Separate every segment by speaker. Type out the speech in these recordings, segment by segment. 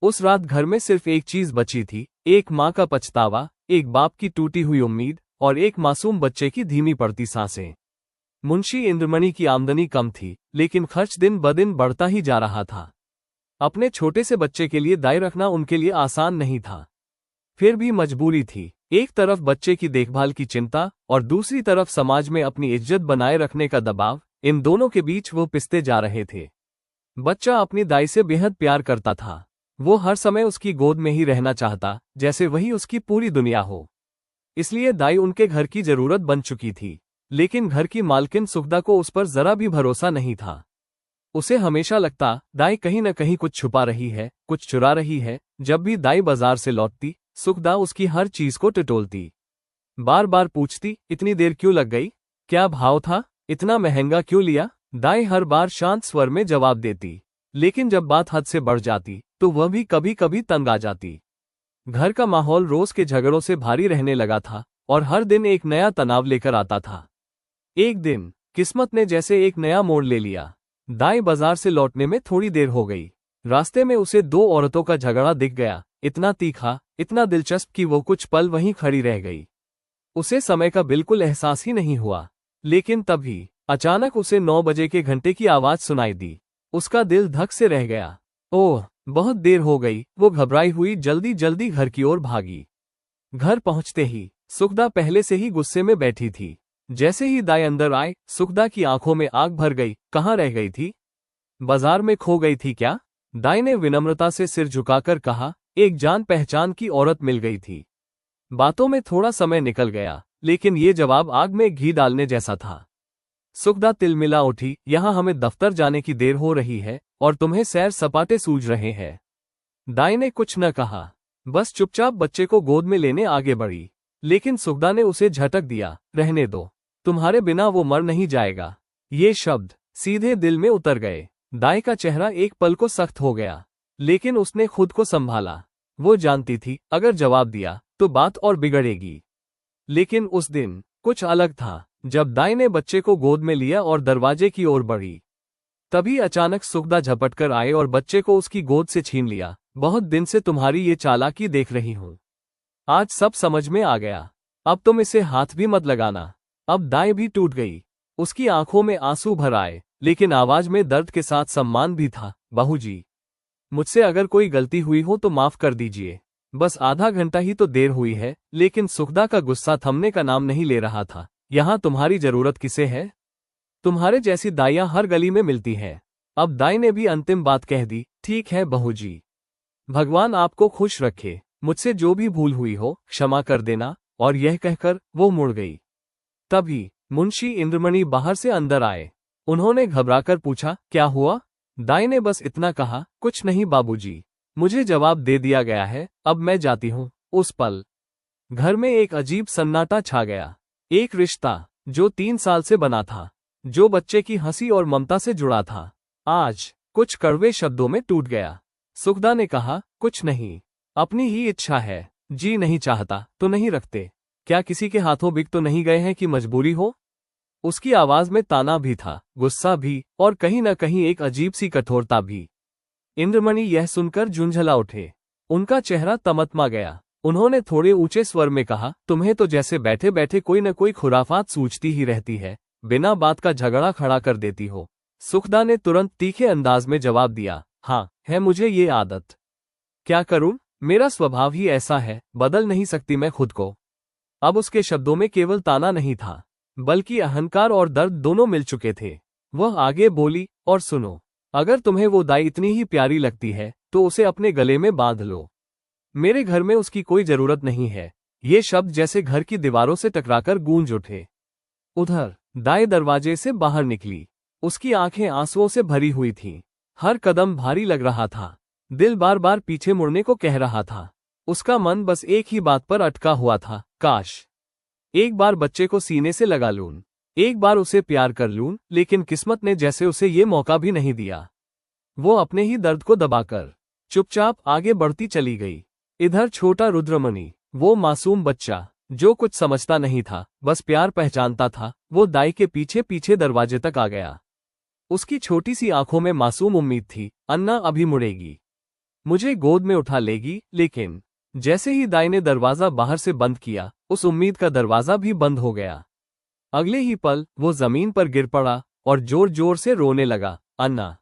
Speaker 1: उस रात घर में सिर्फ एक चीज बची थी, एक माँ का पछतावा, एक बाप की टूटी हुई उम्मीद और एक मासूम बच्चे की धीमी पड़ती सांसें। मुंशी इंद्रमणि की आमदनी कम थी, लेकिन खर्च दिन ब दिन बढ़ता ही जा रहा था। अपने छोटे से बच्चे के लिए दाई रखना उनके लिए आसान नहीं था। फिर भी मजबूरी थी। एक तरफ बच्चे की देखभाल की चिंता और दूसरी तरफ समाज में अपनी इज्जत बनाए रखने का दबाव, इन दोनों के बीच वो पिसते जा रहे थे। बच्चा अपनी दाई से बेहद प्यार करता था। वो हर समय उसकी गोद में ही रहना चाहता, जैसे वही उसकी पूरी दुनिया हो। इसलिए दाई उनके घर की जरूरत बन चुकी थी। लेकिन घर की मालकिन सुखदा को उस पर जरा भी भरोसा नहीं था। उसे हमेशा लगता दाई कहीं न कहीं कुछ छुपा रही है, कुछ चुरा रही है। जब भी दाई बाजार से लौटती, सुखदा उसकी हर चीज को टटोलती। बार बार पूछती, इतनी देर क्यों लग गई, क्या भाव था, इतना महंगा क्यों लिया। दाई हर बार शांत स्वर में जवाब देती, लेकिन जब बात हद से बढ़ जाती तो वह भी कभी कभी तंग आ जाती। घर का माहौल रोज के झगड़ों से भारी रहने लगा था और हर दिन एक नया तनाव लेकर आता था। एक दिन किस्मत ने जैसे एक नया मोड़ ले लिया। दाई बाजार से लौटने में थोड़ी देर हो गई। रास्ते में उसे दो औरतों का झगड़ा दिख गया, इतना तीखा, इतना दिलचस्प कि वो कुछ पल वहीं खड़ी रह गई। उसे समय का बिल्कुल एहसास ही नहीं हुआ। लेकिन तभी अचानक उसे 9 बजे के घंटे की आवाज सुनाई दी। उसका दिल धक से रह गया। ओह, बहुत देर हो गई। वो घबराई हुई जल्दी जल्दी घर की ओर भागी। घर पहुंचते ही सुखदा पहले से ही गुस्से में बैठी थी। जैसे ही दाई अंदर आए, सुखदा की आंखों में आग भर गई। कहाँ रह गई थी? बाजार में खो गई थी क्या? दाई ने विनम्रता से सिर झुकाकर कहा, एक जान पहचान की औरत मिल गई थी। बातों में थोड़ा समय निकल गया, लेकिन ये जवाब आग में घी डालने जैसा था। सुखदा तिलमिला उठी, यहां हमें दफ्तर जाने की देर हो रही है और तुम्हें सैर सपाटे सूझ रहे हैं। दाई ने कुछ न कहा, बस चुपचाप बच्चे को गोद में लेने आगे बढ़ी। लेकिन सुखदा ने उसे झटक दिया, रहने दो, तुम्हारे बिना वो मर नहीं जाएगा। ये शब्द सीधे दिल में उतर गए। दाई का चेहरा एक पल को सख्त हो गया, लेकिन उसने खुद को संभाला। वो जानती थी अगर जवाब दिया तो बात और बिगड़ेगी। लेकिन उस दिन कुछ अलग था। जब दाई ने बच्चे को गोद में लिया और दरवाजे की ओर बढ़ी, तभी अचानक सुखदा झपट कर आए और बच्चे को उसकी गोद से छीन लिया। बहुत दिन से तुम्हारी ये चालाकी देख रही हूं, आज सब समझ में आ गया। अब तुम इसे हाथ भी मत लगाना। अब दाई भी टूट गई। उसकी आंखों में आंसू भर आए, लेकिन आवाज में दर्द के साथ सम्मान भी था। बहू जी, मुझसे अगर कोई गलती हुई हो तो माफ कर दीजिए। बस आधा घंटा ही तो देर हुई है। लेकिन सुखदा का गुस्सा थमने का नाम नहीं ले रहा था। यहां तुम्हारी जरूरत किसे है? तुम्हारे जैसी दाइयां हर गली में मिलती हैं। अब दाई ने भी अंतिम बात कह दी, ठीक है बहू जी, भगवान आपको खुश रखे। मुझसे जो भी भूल हुई हो क्षमा कर देना। और यह कहकर वो मुड़ गई। तभी मुंशी इंद्रमणि बाहर से अंदर आए। उन्होंने घबराकर पूछा, क्या हुआ? दाई ने बस इतना कहा, कुछ नहीं बाबूजी, मुझे जवाब दे दिया गया है, अब मैं जाती हूँ। उस पल घर में एक अजीब सन्नाटा छा गया। एक रिश्ता जो 3 साल से बना था, जो बच्चे की हंसी और ममता से जुड़ा था, आज कुछ कड़वे शब्दों में टूट गया। सुखदा ने कहा, कुछ नहीं, अपनी ही इच्छा है। जी नहीं चाहता तो नहीं रखते। क्या किसी के हाथों बिक तो नहीं गए हैं कि मजबूरी हो? उसकी आवाज में ताना भी था, गुस्सा भी, और कहीं न कहीं एक अजीब सी कठोरता भी। इंद्रमणि यह सुनकर झुंझला उठे। उनका चेहरा तमतमा गया। उन्होंने थोड़े ऊंचे स्वर में कहा, तुम्हें तो जैसे बैठे बैठे कोई न कोई खुराफात सूझती ही रहती है, बिना बात का झगड़ा खड़ा कर देती हो। सुखदा ने तुरंत तीखे अंदाज में जवाब दिया, हाँ, है मुझे ये आदत। क्या करूं? मेरा स्वभाव ही ऐसा है, बदल नहीं सकती मैं खुद को। अब उसके शब्दों में केवल ताना नहीं था, बल्कि अहंकार और दर्द दोनों मिल चुके थे। वह आगे बोली, और सुनो, अगर तुम्हें वो दाई इतनी ही प्यारी लगती है तो उसे अपने गले में बांध लो। मेरे घर में उसकी कोई जरूरत नहीं है। ये शब्द जैसे घर की दीवारों से टकराकर गूंज उठे। उधर दाई दरवाजे से बाहर निकली। उसकी आंखें आंसुओं से भरी हुई थीं। हर कदम भारी लग रहा था। दिल बार बार पीछे मुड़ने को कह रहा था। उसका मन बस एक ही बात पर अटका हुआ था, काश एक बार बच्चे को सीने से लगा लूं, एक बार उसे प्यार कर लूं। लेकिन किस्मत ने जैसे उसे ये मौका भी नहीं दिया। वो अपने ही दर्द को दबाकर चुपचाप आगे बढ़ती चली गई। इधर छोटा रुद्रमणि, वो मासूम बच्चा जो कुछ समझता नहीं था, बस प्यार पहचानता था, वो दाई के पीछे पीछे दरवाजे तक आ गया। उसकी छोटी सी आंखों में मासूम उम्मीद थी, अन्ना अभी मुड़ेगी, मुझे गोद में उठा लेगी। लेकिन जैसे ही दाई ने दरवाजा बाहर से बंद किया, उस उम्मीद का दरवाजा भी बंद हो गया। अगले ही पल वो जमीन पर गिर पड़ा और जोर जोर से रोने लगा। अन्ना,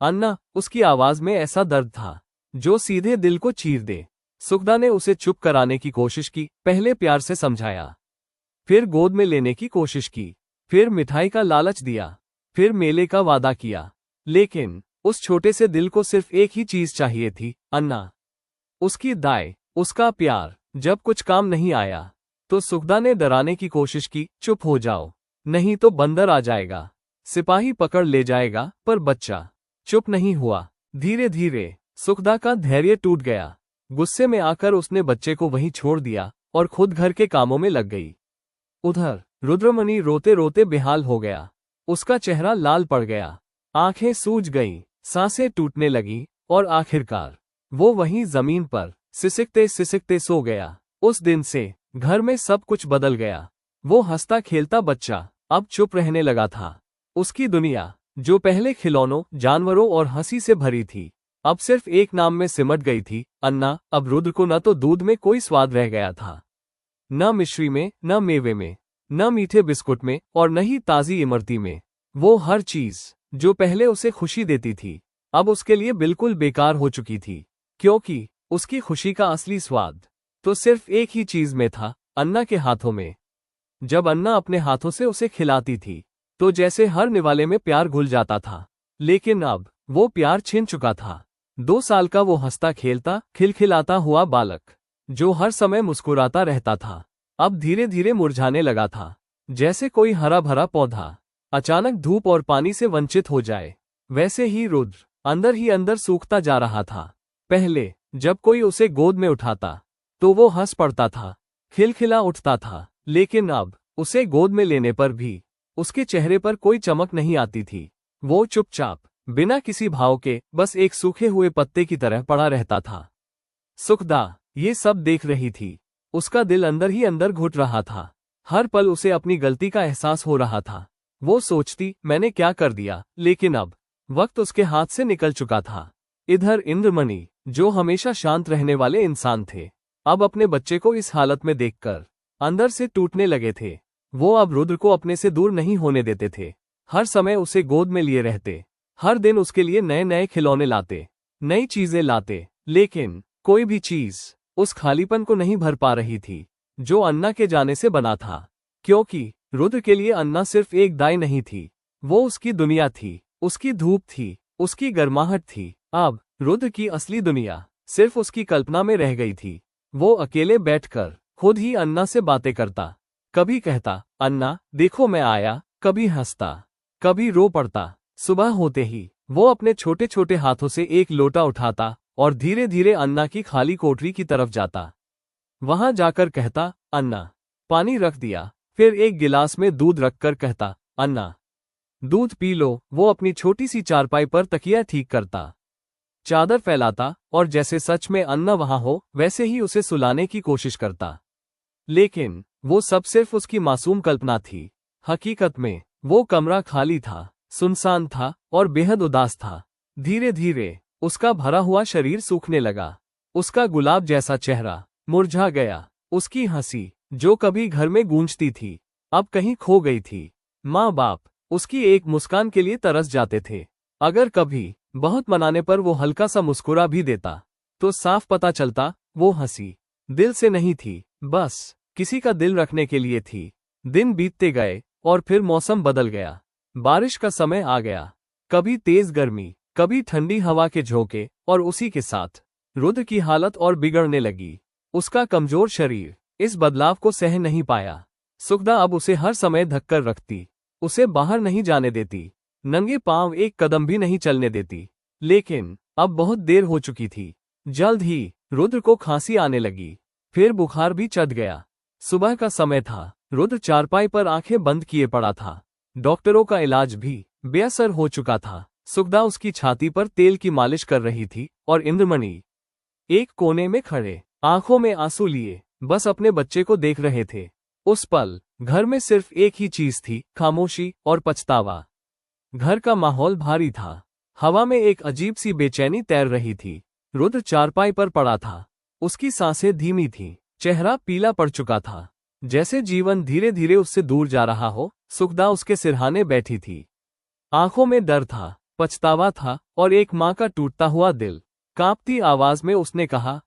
Speaker 1: अन्ना। उसकी आवाज में ऐसा दर्द था जो सीधे दिल को चीर दे। सुखदा ने उसे चुप कराने की कोशिश की, पहले प्यार से समझाया, फिर गोद में लेने की कोशिश की, फिर मिठाई का लालच दिया, फिर मेले का वादा किया। लेकिन उस छोटे से दिल को सिर्फ एक ही चीज चाहिए थी, अन्ना। उसकी दाई, उसका प्यार। जब कुछ काम नहीं आया तो सुखदा ने डराने की कोशिश की, चुप हो जाओ, नहीं तो बंदर आ जाएगा, सिपाही पकड़ ले जाएगा। पर बच्चा चुप नहीं हुआ। धीरे धीरे सुखदा का धैर्य टूट गया। गुस्से में आकर उसने बच्चे को वहीं छोड़ दिया और खुद घर के कामों में लग गई। उधर रुद्रमणि रोते रोते बेहाल हो गया। उसका चेहरा लाल पड़ गया, आंखें सूज गईं, सांसें टूटने लगीं और आखिरकार वो वहीं जमीन पर सिसकते सिसकते सो गया। उस दिन से घर में सब कुछ बदल गया। वो हंसता खेलता बच्चा अब चुप रहने लगा था। उसकी दुनिया, जो पहले खिलौनों, जानवरों और हंसी से भरी थी, अब सिर्फ एक नाम में सिमट गई थी, अन्ना। अब रुद्र को न तो दूध में कोई स्वाद रह गया था, न मिश्री में, न मेवे में, न मीठे बिस्कुट में और न ही ताजी इमरती में। वो हर चीज जो पहले उसे खुशी देती थी, अब उसके लिए बिल्कुल बेकार हो चुकी थी, क्योंकि उसकी खुशी का असली स्वाद तो सिर्फ एक ही चीज में था, अन्ना के हाथों में। जब अन्ना अपने हाथों से उसे खिलाती थी तो जैसे हर निवाले में प्यार घुल जाता था। लेकिन अब वो प्यार छिन चुका था। 2 साल का वो हंसता खेलता खिलखिलाता हुआ बालक, जो हर समय मुस्कुराता रहता था, अब धीरे धीरे मुरझाने लगा था, जैसे कोई हरा भरा पौधा अचानक धूप और पानी से वंचित हो जाए। वैसे ही रुद्र अंदर ही अंदर सूखता जा रहा था। पहले जब कोई उसे गोद में उठाता तो वो हंस पड़ता था, खिलखिला उठता था। लेकिन अब उसे गोद में लेने पर भी उसके चेहरे पर कोई चमक नहीं आती थी। वो चुपचाप, बिना किसी भाव के, बस एक सूखे हुए पत्ते की तरह पड़ा रहता था। सुखदा ये सब देख रही थी। उसका दिल अंदर ही अंदर घुट रहा था। हर पल उसे अपनी गलती का एहसास हो रहा था। वो सोचती, मैंने क्या कर दिया? लेकिन अब वक्त उसके हाथ से निकल चुका था। इधर इंद्रमणि, जो हमेशा शांत रहने वाले इंसान थे, अब अपने बच्चे को इस हालत में देखकर अंदर से टूटने लगे थे। वो अब रुद्र को अपने से दूर नहीं होने देते थे। हर समय उसे गोद में लिए रहते, हर दिन उसके लिए नए नए खिलौने लाते, नई चीजें लाते। लेकिन कोई भी चीज उस खालीपन को नहीं भर पा रही थी जो अन्ना के जाने से बना था। क्योंकि रुद्र के लिए अन्ना सिर्फ एक दाई नहीं थी, वो उसकी दुनिया थी, उसकी धूप थी, उसकी गर्माहट थी। अब रुद्र की असली दुनिया सिर्फ उसकी कल्पना में रह गई थी। वो अकेले बैठकर खुद ही अन्ना से बातें करता, कभी कहता, अन्ना देखो मैं आया, कभी हंसता, कभी रो पड़ता। सुबह होते ही वो अपने छोटे छोटे हाथों से एक लोटा उठाता और धीरे धीरे अन्ना की खाली कोठरी की तरफ जाता। वहां जाकर कहता, अन्ना पानी रख दिया। फिर एक गिलास में दूध रखकर कहता, अन्ना दूध पी लो। वो अपनी छोटी सी चारपाई पर तकिया ठीक करता, चादर फैलाता और जैसे सच में अन्ना वहां हो वैसे ही उसे सुलाने की कोशिश करता। लेकिन वो सब सिर्फ उसकी मासूम कल्पना थी। हकीकत में वो कमरा खाली था, सुनसान था और बेहद उदास था। धीरे धीरे उसका भरा हुआ शरीर सूखने लगा। उसका गुलाब जैसा चेहरा मुरझा गया। उसकी हंसी, जो कभी घर में गूंजती थी, अब कहीं खो गई थी। माँ बाप उसकी एक मुस्कान के लिए तरस जाते थे। अगर कभी बहुत मनाने पर वो हल्का सा मुस्कुरा भी देता तो साफ पता चलता वो हंसी दिल से नहीं थी, बस किसी का दिल रखने के लिए थी। दिन बीतते गए और फिर मौसम बदल गया। बारिश का समय आ गया। कभी तेज गर्मी, कभी ठंडी हवा के झोंके, और उसी के साथ रुद्र की हालत और बिगड़ने लगी। उसका कमजोर शरीर इस बदलाव को सह नहीं पाया। सुखदा अब उसे हर समय धक्कर रखती, उसे बाहर नहीं जाने देती, नंगे पांव एक कदम भी नहीं चलने देती। लेकिन अब बहुत देर हो चुकी थी। जल्द ही रुद्र को खांसी आने लगी, फिर बुखार भी चढ़ गया। सुबह का समय था। रुद्र चारपाई पर आंखें बंद किए पड़ा था। डॉक्टरों का इलाज भी बेअसर हो चुका था। सुखदा उसकी छाती पर तेल की मालिश कर रही थी और इंद्रमणि एक कोने में खड़े, आंखों में आंसू लिए, बस अपने बच्चे को देख रहे थे। उस पल घर में सिर्फ एक ही चीज थी, खामोशी और पछतावा। घर का माहौल भारी था। हवा में एक अजीब सी बेचैनी तैर रही थी, रुद्र चारपाई पर पड़ा था। उसकी सांसें धीमी थीं, चेहरा पीला पड़ चुका था, जैसे जीवन धीरे धीरे उससे दूर जा रहा हो। सुखदा उसके सिरहाने बैठी थी। आंखों में डर था, पछतावा था और एक माँ का टूटता हुआ दिल। कांपती आवाज में उसने कहा,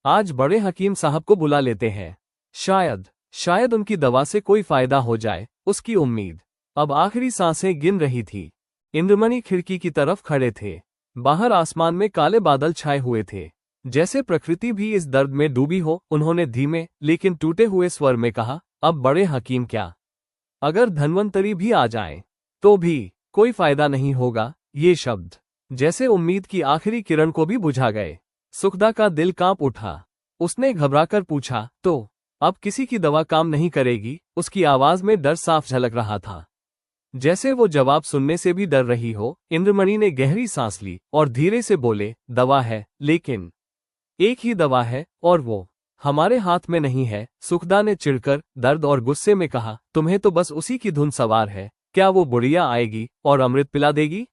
Speaker 1: आज बड़े हकीम साहब को बुला लेते हैं। शायद उनकी दवा से कोई फायदा हो जाए। उसकी उम्मीद अब आखिरी सांसें गिन रही थी। इंद्रमणि खिड़की की तरफ खड़े थे। बाहर आसमान में काले बादल छाए हुए थे, जैसे प्रकृति भी इस दर्द में डूबी हो। उन्होंने धीमे लेकिन टूटे हुए स्वर में कहा, अब बड़े हकीम क्या, अगर धन्वंतरी भी आ जाए तो भी कोई फायदा नहीं होगा। ये शब्द जैसे उम्मीद की आखिरी किरण को भी बुझा गए। सुखदा का दिल कांप उठा। उसने घबराकर पूछा, तो अब किसी की दवा काम नहीं करेगी? उसकी आवाज में डर साफ झलक रहा था, जैसे वो जवाब सुनने से भी डर रही हो। इंद्रमणि ने गहरी सांस ली और धीरे से बोले, दवा है, लेकिन एक ही दवा है और वो हमारे हाथ में नहीं है। सुखदा ने चिढ़कर, दर्द और गुस्से में कहा, तुम्हें तो बस उसी की धुन सवार है। क्या वो बुढ़िया आएगी और अमृत पिला देगी?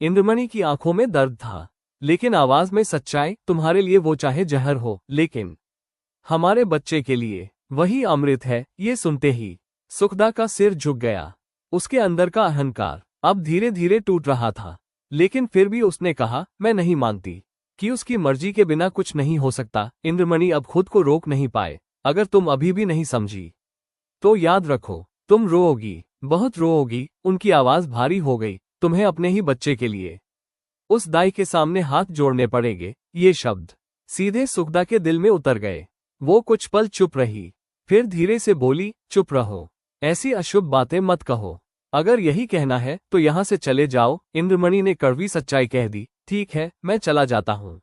Speaker 1: इंद्रमणि की आंखों में दर्द था, लेकिन आवाज में सच्चाई। तुम्हारे लिए वो चाहे जहर हो, लेकिन हमारे बच्चे के लिए वही अमृत है। ये सुनते ही सुखदा का सिर झुक गया। उसके अंदर का अहंकार अब धीरे धीरे टूट रहा था, लेकिन फिर भी उसने कहा, मैं नहीं मानती कि उसकी मर्जी के बिना कुछ नहीं हो सकता। इंद्रमणि अब खुद को रोक नहीं पाए। अगर तुम अभी भी नहीं समझी तो याद रखो, तुम रोओगी, बहुत रोओगी। उनकी आवाज भारी हो गई। तुम्हें अपने ही बच्चे के लिए उस दाई के सामने हाथ जोड़ने पड़ेंगे। ये शब्द सीधे सुखदा के दिल में उतर गए। वो कुछ पल चुप रही, फिर धीरे से बोली, चुप रहो, ऐसी अशुभ बातें मत कहो। अगर यही कहना है तो यहां से चले जाओ। इंद्रमणि ने कड़वी सच्चाई कह दी, ठीक है, मैं चला जाता हूं,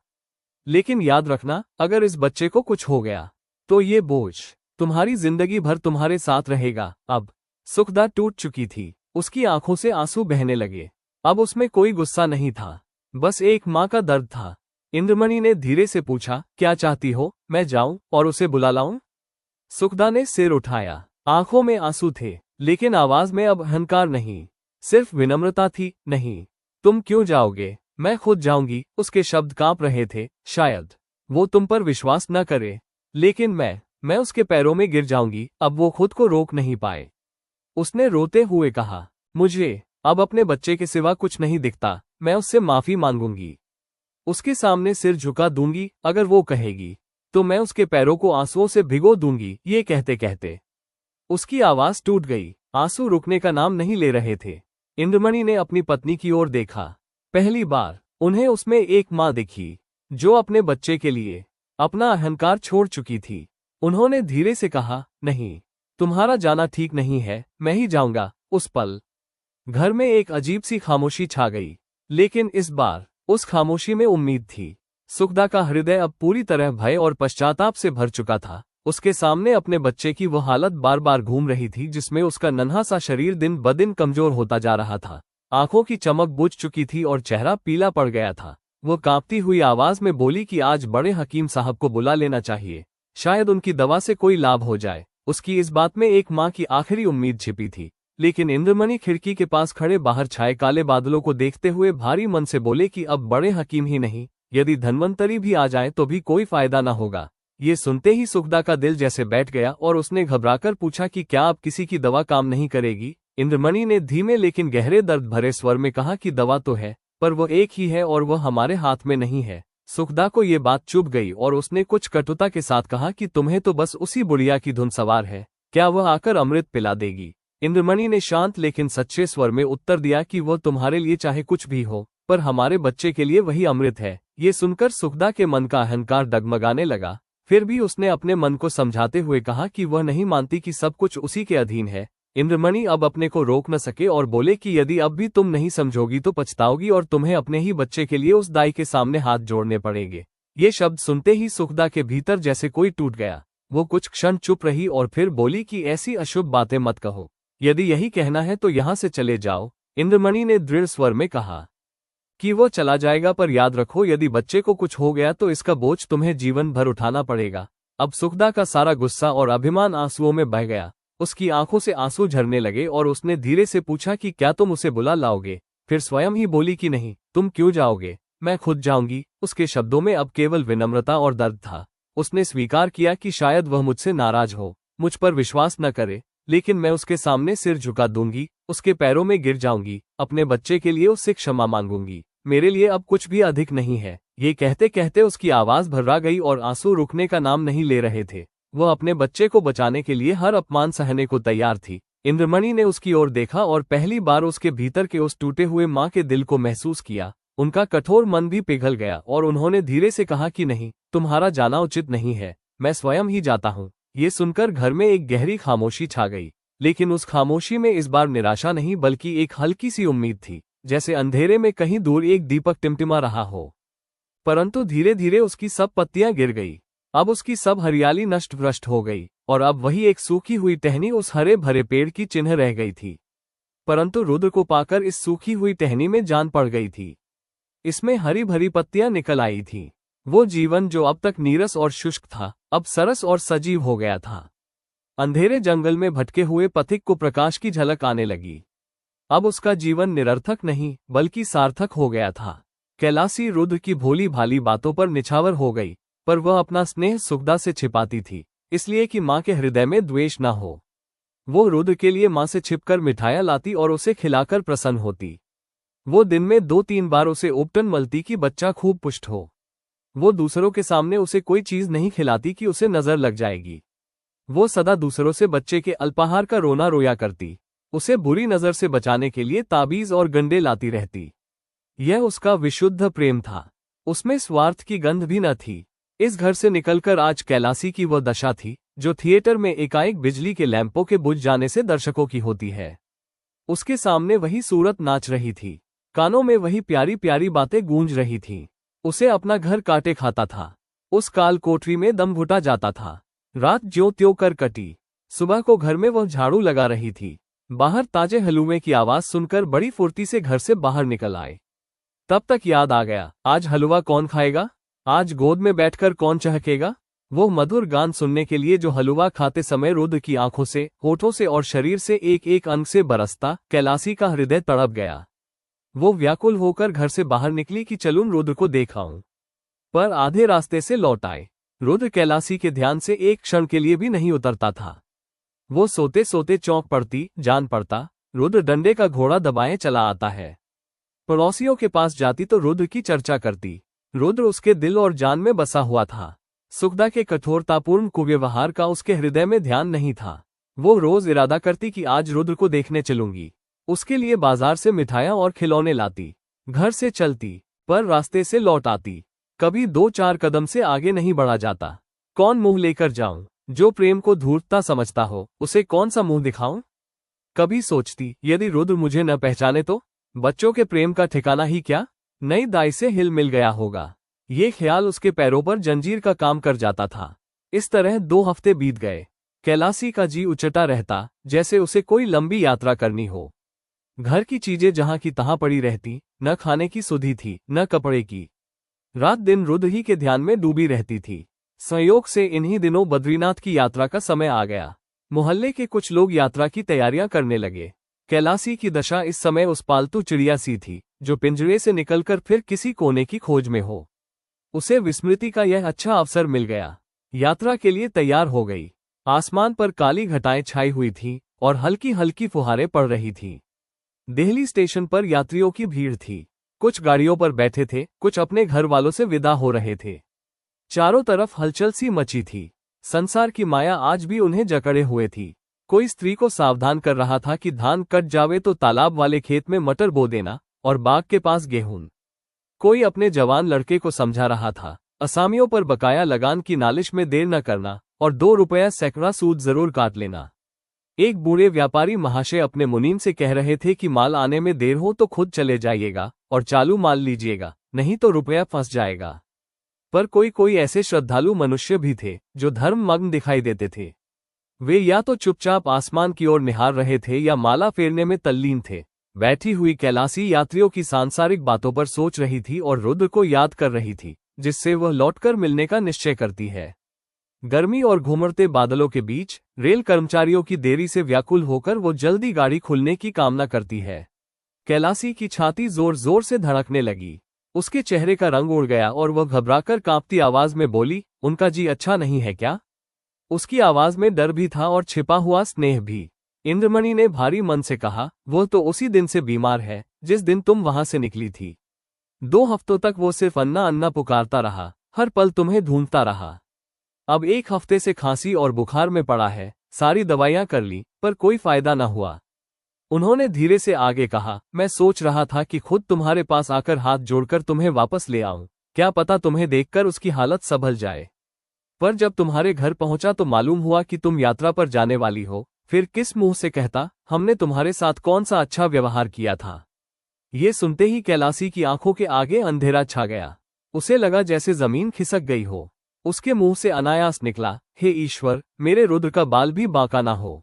Speaker 1: लेकिन याद रखना, अगर इस बच्चे को कुछ हो गया तो ये बोझ तुम्हारी जिंदगी भर तुम्हारे साथ रहेगा। अब सुखदा टूट चुकी थी। उसकी आंखों से आंसू बहने लगे। अब उसमें कोई गुस्सा नहीं था, बस एक माँ का दर्द था। इंद्रमणि ने धीरे से पूछा, क्या चाहती हो, मैं जाऊं और उसे बुला लाऊं? सुखदा ने सिर उठाया। आंखों में आंसू थे, लेकिन आवाज में अब अहंकार नहीं, सिर्फ विनम्रता थी। नहीं, तुम क्यों जाओगे? मैं खुद जाऊंगी। उसके शब्द कांप रहे थे। शायद वो तुम पर विश्वास न करे, लेकिन मैं उसके पैरों में गिर जाऊंगी। अब वो खुद को रोक नहीं पाए। उसने रोते हुए कहा, मुझे अब अपने बच्चे के सिवा कुछ नहीं दिखता। मैं उससे माफी मांगूंगी, उसके सामने सिर झुका दूंगी। अगर वो कहेगी तो मैं उसके पैरों को आंसुओं से भिगो दूंगी। ये कहते कहते उसकी आवाज टूट गई। आंसू रुकने का नाम नहीं ले रहे थे। इंद्रमणि ने अपनी पत्नी की ओर देखा। पहली बार उन्हें उसमें एक माँ दिखी, जो अपने बच्चे के लिए अपना अहंकार छोड़ चुकी थी। उन्होंने धीरे से कहा, नहीं, तुम्हारा जाना ठीक नहीं है, मैं ही जाऊंगा। उस पल घर में एक अजीब सी खामोशी छा गई, लेकिन इस बार उस खामोशी में उम्मीद थी। सुखदा का हृदय अब पूरी तरह भय और पश्चाताप से भर चुका था। उसके सामने अपने बच्चे की वो हालत बार बार घूम रही थी, जिसमें उसका नन्हा सा शरीर दिन ब दिन कमजोर होता जा रहा था। आंखों की चमक बुझ चुकी थी और चेहरा पीला पड़ गया था। वो कांपती हुई आवाज में बोली कि आज बड़े हकीम साहब को बुला लेना चाहिए, शायद उनकी दवा से कोई लाभ हो जाए। उसकी इस बात में एक माँ की आखिरी उम्मीद छिपी थी। लेकिन इंद्रमणि खिड़की के पास खड़े बाहर छाए काले बादलों को देखते हुए भारी मन से बोले कि अब बड़े हकीम ही नहीं, यदि धन्वंतरी भी आ जाए तो भी कोई फायदा न होगा। ये सुनते ही सुखदा का दिल जैसे बैठ गया और उसने घबराकर पूछा कि क्या अब किसी की दवा काम नहीं करेगी? इंद्रमणि ने धीमे लेकिन गहरे दर्द भरे स्वर में कहा कि दवा तो है, पर वो एक ही है और वह हमारे हाथ में नहीं है। सुखदा को ये बात चुभ गई और उसने कुछ कटुता के साथ कहा कि तुम्हें तो बस उसी बुढ़िया की धुन सवार है। क्या वह आकर अमृत पिला देगी? इंद्रमणि ने शांत लेकिन सच्चे स्वर में उत्तर दिया कि वो तुम्हारे लिए चाहे कुछ भी हो, पर हमारे बच्चे के लिए वही अमृत है। ये सुनकर सुखदा के मन का अहंकार डगमगाने लगा। फिर भी उसने अपने मन को समझाते हुए कहा कि वह नहीं मानती कि सब कुछ उसी के अधीन है। इंद्रमणि अब अपने को रोक न सके और बोले कि यदि अब भी तुम नहीं समझोगी तो पछताओगी और तुम्हें अपने ही बच्चे के लिए उस दाई के सामने हाथ जोड़ने पड़ेंगे। ये शब्द सुनते ही सुखदा के भीतर जैसे कोई टूट गया। वो कुछ क्षण चुप रही और फिर बोली कि ऐसी अशुभ बातें मत कहो, यदि यही कहना है तो यहाँ से चले जाओ। इंद्रमणि ने दृढ़ स्वर में कहा कि वो चला जाएगा, पर याद रखो, यदि बच्चे को कुछ हो गया तो इसका बोझ तुम्हें जीवन भर उठाना पड़ेगा। अब सुखदा का सारा गुस्सा और अभिमान आंसुओं में बह गया। उसकी आंखों से आंसू झरने लगे और उसने धीरे से पूछा कि क्या तुम उसे बुला लाओगे? फिर स्वयं ही बोली कि नहीं, तुम क्यों जाओगे? मैं खुद जाऊंगी। उसके शब्दों में अब केवल विनम्रता और दर्द था। उसने स्वीकार किया कि शायद वह मुझसे नाराज हो, मुझ पर विश्वास न करे, लेकिन मैं उसके सामने सिर झुका दूंगी, उसके पैरों में गिर जाऊंगी, अपने बच्चे के लिए उससे क्षमा मांगूंगी। मेरे लिए अब कुछ भी अधिक नहीं है। ये कहते कहते उसकी आवाज भर्रा गई और आंसू रुकने का नाम नहीं ले रहे थे। वह अपने बच्चे को बचाने के लिए हर अपमान सहने को तैयार थी। इंद्रमणि ने उसकी ओर देखा और पहली बार उसके भीतर के उस टूटे हुए माँ के दिल को महसूस किया। उनका कठोर मन भी पिघल गया और उन्होंने धीरे से कहा कि नहीं, तुम्हारा जाना उचित नहीं है, मैं स्वयं ही जाता हूँ। ये सुनकर घर में एक गहरी खामोशी छा गई, लेकिन उस खामोशी में इस बार निराशा नहीं बल्कि एक हल्की सी उम्मीद थी, जैसे अंधेरे में कहीं दूर एक दीपक टिमटिमा रहा हो। परंतु धीरे धीरे उसकी सब पत्तियां गिर गई। अब उसकी सब हरियाली नष्ट भ्रष्ट हो गई और अब वही एक सूखी हुई टहनी उस हरे भरे पेड़ की चिन्ह रह गई थी। परंतु रुद्र को पाकर इस सूखी हुई टहनी में जान पड़ गई थी। इसमें हरी भरी पत्तियां निकल आई थीं। वो जीवन जो अब तक नीरस और शुष्क था, अब सरस और सजीव हो गया था। अंधेरे जंगल में भटके हुए पथिक को प्रकाश की झलक आने लगी। अब उसका जीवन निरर्थक नहीं बल्कि सार्थक हो गया था। कैलासी रुद्र की भोली भाली बातों पर निछावर हो गई, पर वह अपना स्नेह सुखदा से छिपाती थी, इसलिए कि माँ के हृदय में द्वेष न हो। वो रुद्र के लिए माँ से छिपकर मिठाइयाँ लाती और उसे खिलाकर प्रसन्न होती। वो दिन में 2-3 बार उसे उपटन मलती कि बच्चा खूब पुष्ट हो। वो दूसरों के सामने उसे कोई चीज नहीं खिलाती कि उसे नजर लग जाएगी। वो सदा दूसरों से बच्चे के अल्पाहार का रोना रोया करती। उसे बुरी नजर से बचाने के लिए ताबीज और गंडे लाती रहती। यह उसका विशुद्ध प्रेम था। उसमें स्वार्थ की गंध भी न थी। इस घर से निकलकर आज कैलासी की वह दशा थी जो थिएटर में एकाएक बिजली के लैंपों के बुझ जाने से दर्शकों की होती है। उसके सामने वही सूरत नाच रही थी, कानों में वही प्यारी प्यारी बातें गूंज रही थीं। उसे अपना घर काटे खाता था। उस काल कोठरी में दम घुटा जाता था। रात ज्यों त्यों कर कटी। सुबह को घर में वह झाड़ू लगा रही थी। बाहर ताजे हलुए की आवाज सुनकर बड़ी फुर्ती से घर से बाहर निकल आए। तब तक याद आ गया, आज हलवा कौन खाएगा, आज गोद में बैठकर कौन चहकेगा। वो मधुर गान सुनने के लिए जो हलवा खाते समय रुद्र की आंखों से, होठों से और शरीर से एक एक अंग से बरसता। कैलासी का हृदय तड़प गया। वो व्याकुल होकर घर से बाहर निकली कि चलूं रुद्र को देख आऊं, पर आधे रास्ते से लौट आए। रुद्र कैलासी के ध्यान से एक क्षण के लिए भी नहीं उतरता था। वो सोते सोते चौंक पड़ती, जान पड़ता रुद्र डंडे का घोड़ा दबाए चला आता है। पड़ोसियों के पास जाती तो रुद्र की चर्चा करती। रुद्र उसके दिल और जान में बसा हुआ था। सुखदा के कठोरतापूर्ण कुव्यवहार का उसके हृदय में ध्यान नहीं था। वो रोज इरादा करती कि आज रुद्र को देखने चलूंगी। उसके लिए बाजार से मिठाइयाँ और खिलौने लाती, घर से चलती, पर रास्ते से लौट आती। कभी 2-4 कदम से आगे नहीं बढ़ा जाता। कौन मुंह लेकर जाऊं? जो प्रेम को धूर्तता समझता हो, उसे कौन सा मुंह दिखाऊं? कभी सोचती, यदि रुद्र मुझे न पहचाने तो बच्चों के प्रेम का ठिकाना ही क्या, नई दाई से हिल मिल गया होगा। ये ख्याल उसके पैरों पर जंजीर का काम कर जाता था। इस तरह 2 हफ्ते बीत गए। कैलासी का जी उचटा रहता, जैसे उसे कोई लंबी यात्रा करनी हो। घर की चीजें जहां की तहां पड़ी रहती, न खाने की सुधि थी, न कपड़े की। रात दिन रुद्र ही के ध्यान में डूबी रहती थी। संयोग से इन्हीं दिनों बद्रीनाथ की यात्रा का समय आ गया। मोहल्ले के कुछ लोग यात्रा की तैयारियां करने लगे। कैलासी की दशा इस समय उस पालतू चिड़िया सी थी जो पिंजरे से निकलकर फिर किसी कोने की खोज में हो। उसे विस्मृति का यह अच्छा अवसर मिल गया। यात्रा के लिए तैयार हो गई। आसमान पर काली घटाएं छाई हुई थीं और हल्की हल्की फुहारें पड़ रही थीं। देहली स्टेशन पर यात्रियों की भीड़ थी। कुछ गाड़ियों पर बैठे थे, कुछ अपने घर वालों से विदा हो रहे थे। चारों तरफ हलचल सी मची थी। संसार की माया आज भी उन्हें जकड़े हुए थी। कोई स्त्री को सावधान कर रहा था कि धान कट जावे तो तालाब वाले खेत में मटर बो देना और बाग के पास गेहूं। कोई अपने जवान लड़के को समझा रहा था, असामियों पर बकाया लगान की नालिश में देर न करना और 2 रुपया सैकड़ा सूद जरूर काट लेना। एक बूढ़े व्यापारी महाशय अपने मुनीम से कह रहे थे कि माल आने में देर हो तो खुद चले जाइएगा और चालू माल लीजिएगा, नहीं तो रुपया फंस जाएगा। पर कोई कोई ऐसे श्रद्धालु मनुष्य भी थे जो धर्ममग्न दिखाई देते थे। वे या तो चुपचाप आसमान की ओर निहार रहे थे या माला फेरने में तल्लीन थे। बैठी हुई कैलासी यात्रियों की सांसारिक बातों पर सोच रही थी और रुद्र को याद कर रही थी, जिससे वह लौटकर मिलने का निश्चय करती है। गर्मी और घुमड़ते बादलों के बीच रेल कर्मचारियों की देरी से व्याकुल होकर वो जल्दी गाड़ी खुलने की कामना करती है। कैलासी की छाती जोर जोर से धड़कने लगी। उसके चेहरे का रंग उड़ गया और वह घबराकर कांपती आवाज में बोली, उनका जी अच्छा नहीं है क्या? उसकी आवाज में डर भी था और छिपा हुआ स्नेह भी। इंद्रमणि ने भारी मन से कहा, वो तो उसी दिन से बीमार है जिस दिन तुम वहां से निकली थी। 2 हफ्तों तक वो सिर्फ अन्ना अन्ना पुकारता रहा, हर पल तुम्हें ढूंढता रहा। अब 1 हफ्ते से खांसी और बुखार में पड़ा है, सारी दवाइयां कर ली पर कोई फायदा न हुआ। उन्होंने धीरे से आगे कहा, मैं सोच रहा था कि खुद तुम्हारे पास आकर हाथ जोड़कर तुम्हें वापस ले आऊं, क्या पता तुम्हें देखकर उसकी हालत संभल जाए। पर जब तुम्हारे घर पहुंचा तो मालूम हुआ कि तुम यात्रा पर जाने वाली हो, फिर किस मुंह से कहता, हमने तुम्हारे साथ कौन सा अच्छा व्यवहार किया था। ये सुनते ही कैलासी की आंखों के आगे अंधेरा छा गया। उसे लगा जैसे जमीन खिसक गई हो। उसके मुंह से अनायास निकला, हे ईश्वर, मेरे रुद्र का बाल भी बांका ना हो।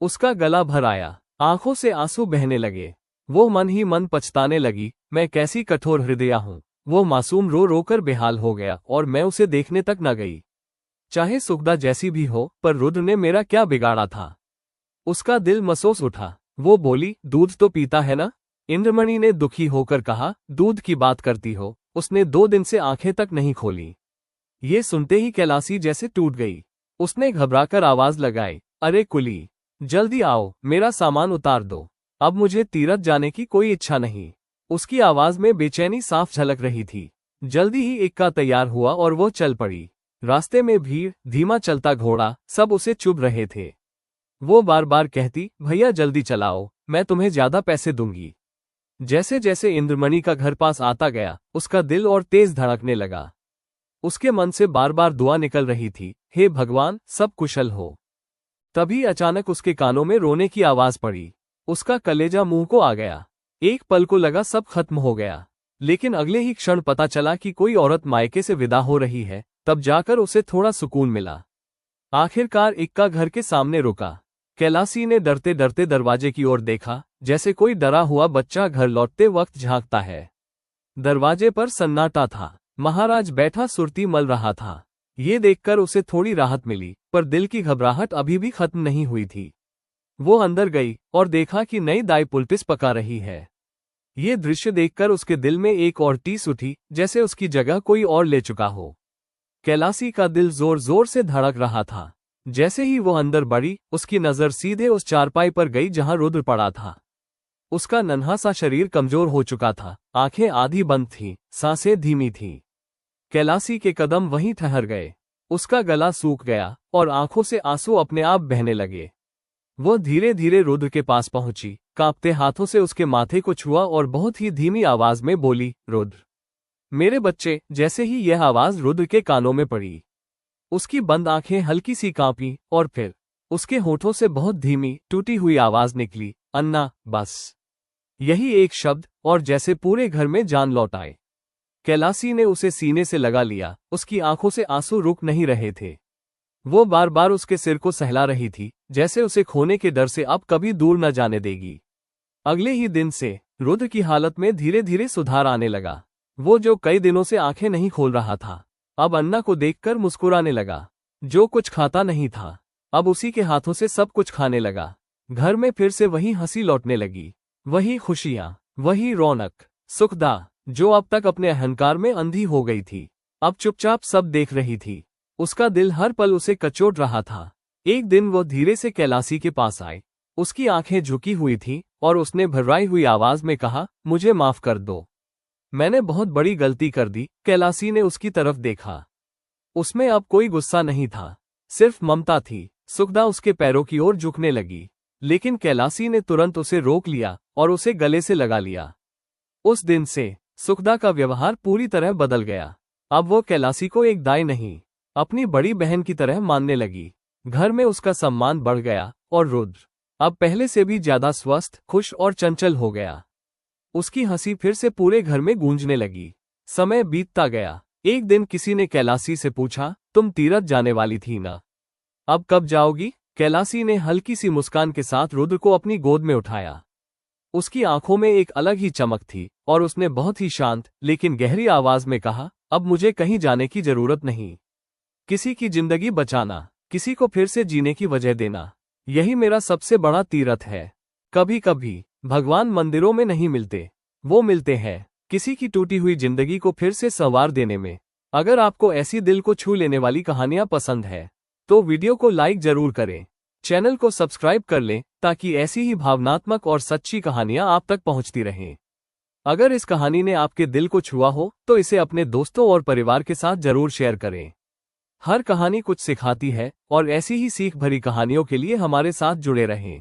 Speaker 1: उसका गला भर आया, आंखों से आंसू बहने लगे। वो मन ही मन पछताने लगी, मैं कैसी कठोर हृदया हूं। वो मासूम रो रो कर बेहाल हो गया और मैं उसे देखने तक न गई। चाहे सुखदा जैसी भी हो, पर रुद्र ने मेरा क्या बिगाड़ा था। उसका दिल महसूस उठा। वो बोली, दूध तो पीता है ना? इंद्रमणि ने दुखी होकर कहा, दूध की बात करती हो? उसने 2 दिन से आंखें तक नहीं खोली। ये सुनते ही कैलासी जैसे टूट गई। उसने घबराकर आवाज लगाई, अरे कुली, जल्दी आओ, मेरा सामान उतार दो। अब मुझे तीरथ जाने की कोई इच्छा नहीं। उसकी आवाज में बेचैनी साफ झलक रही थी। जल्दी ही इक्का तैयार हुआ और वो चल पड़ी। रास्ते में भीड़, धीमा चलता घोड़ा, सब उसे चुभ रहे थे। वो बार बार कहती, भैया जल्दी चलाओ, मैं तुम्हें ज्यादा पैसे दूंगी। जैसे जैसे इंद्रमणि का घर पास आता गया, उसका दिल और तेज धड़कने लगा। उसके मन से बार बार दुआ निकल रही थी, हे भगवान, सब कुशल हो। तभी अचानक उसके कानों में रोने की आवाज पड़ी। उसका कलेजा मुंह को आ गया। एक पल को लगा सब खत्म हो गया, लेकिन अगले ही क्षण पता चला कि कोई औरत मायके से विदा हो रही है। तब जाकर उसे थोड़ा सुकून मिला। आखिरकार इक्का घर के सामने रुका। कैलासी ने डरते डरते दरवाजे की ओर देखा, जैसे कोई डरा हुआ बच्चा घर लौटते वक्त झांकता है। दरवाजे पर सन्नाटा था। महाराज बैठा सुरती मल रहा था। ये देखकर उसे थोड़ी राहत मिली, पर दिल की घबराहट अभी भी खत्म नहीं हुई थी। वो अंदर गई और देखा कि नई दाई पुलपिस पका रही है। ये दृश्य देखकर उसके दिल में एक और टीस उठी, जैसे उसकी जगह कोई और ले चुका हो। कैलासी का दिल जोर जोर से धड़क रहा था। जैसे ही वो अंदर बढ़ी, उसकी नजर सीधे उस चारपाई पर गई जहां रुद्र पड़ा था। उसका नन्हा सा शरीर कमजोर हो चुका था, आंखें आधी बंद थीं, सांसें धीमी थीं। कैलासी के कदम वहीं ठहर गए। उसका गला सूख गया और आंखों से आंसू अपने आप बहने लगे। वो धीरे धीरे रुद्र के पास पहुंची, कांपते हाथों से उसके माथे को छुआ और बहुत ही धीमी आवाज में बोली, रुद्र, मेरे बच्चे। जैसे ही यह आवाज रुद्र के कानों में पड़ी, उसकी बंद आंखें हल्की सी कांपी और फिर उसके होठों से बहुत धीमी टूटी हुई आवाज निकली, अन्ना, बस। यही एक शब्द, और जैसे पूरे घर में जान लौट आए। कैलासी ने उसे सीने से लगा लिया। उसकी आंखों से आंसू रुक नहीं रहे थे। वो बार बार उसके सिर को सहला रही थी, जैसे उसे खोने के डर से अब कभी दूर न जाने देगी। अगले ही दिन से रुद्र की हालत में धीरे धीरे सुधार आने लगा। वो जो कई दिनों से आंखें नहीं खोल रहा था, अब अन्ना को देखकर मुस्कुराने लगा। जो कुछ खाता नहीं था, अब उसी के हाथों से सब कुछ खाने लगा। घर में फिर से वही हंसी लौटने लगी, वही खुशियां, वही रौनक। सुखदा, जो अब तक अपने अहंकार में अंधी हो गई थी, अब चुपचाप सब देख रही थी। उसका दिल हर पल उसे कचोट रहा था। एक दिन वो धीरे से कैलासी के पास आए। उसकी आंखें झुकी हुई थीं और उसने भर्राई हुई आवाज में कहा, मुझे माफ कर दो, मैंने बहुत बड़ी गलती कर दी। कैलासी ने उसकी तरफ देखा। उसमें अब कोई गुस्सा नहीं था, सिर्फ ममता थी। सुखदा उसके पैरों की ओर झुकने लगी, लेकिन कैलासी ने तुरंत उसे रोक लिया और उसे गले से लगा लिया। उस दिन से सुखदा का व्यवहार पूरी तरह बदल गया। अब वो कैलासी को एक दाई नहीं, अपनी बड़ी बहन की तरह मानने लगी। घर में उसका सम्मान बढ़ गया और रुद्र अब पहले से भी ज्यादा स्वस्थ, खुश और चंचल हो गया। उसकी हंसी फिर से पूरे घर में गूंजने लगी। समय बीतता गया। एक दिन किसी ने कैलासी से पूछा, तुम तीरथ जाने वाली थी ना, अब कब जाओगी? कैलासी ने हल्की सी मुस्कान के साथ रुद्र को अपनी गोद में उठाया। उसकी आंखों में एक अलग ही चमक थी और उसने बहुत ही शांत लेकिन गहरी आवाज में कहा, अब मुझे कहीं जाने की जरूरत नहीं। किसी की जिंदगी बचाना, किसी को फिर से जीने की वजह देना, यही मेरा सबसे बड़ा तीरथ है। कभी कभी भगवान मंदिरों में नहीं मिलते, वो मिलते हैं किसी की टूटी हुई जिंदगी को फिर से संवार देने में। अगर आपको ऐसी दिल को छू लेने वाली कहानियां पसंद है तो वीडियो को लाइक जरूर करें, चैनल को सब्सक्राइब कर लें ताकि ऐसी ही भावनात्मक और सच्ची कहानियां आप तक पहुंचती रहें। अगर इस कहानी ने आपके दिल को छुआ हो तो इसे अपने दोस्तों और परिवार के साथ जरूर शेयर करें। हर कहानी कुछ सिखाती है और ऐसी ही सीख भरी कहानियों के लिए हमारे साथ जुड़े रहें।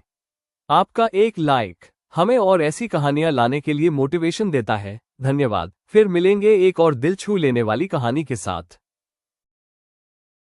Speaker 1: आपका एक लाइक हमें और ऐसी कहानियां लाने के लिए मोटिवेशन देता है। धन्यवाद। फिर मिलेंगे एक और दिल छू लेने वाली कहानी के साथ।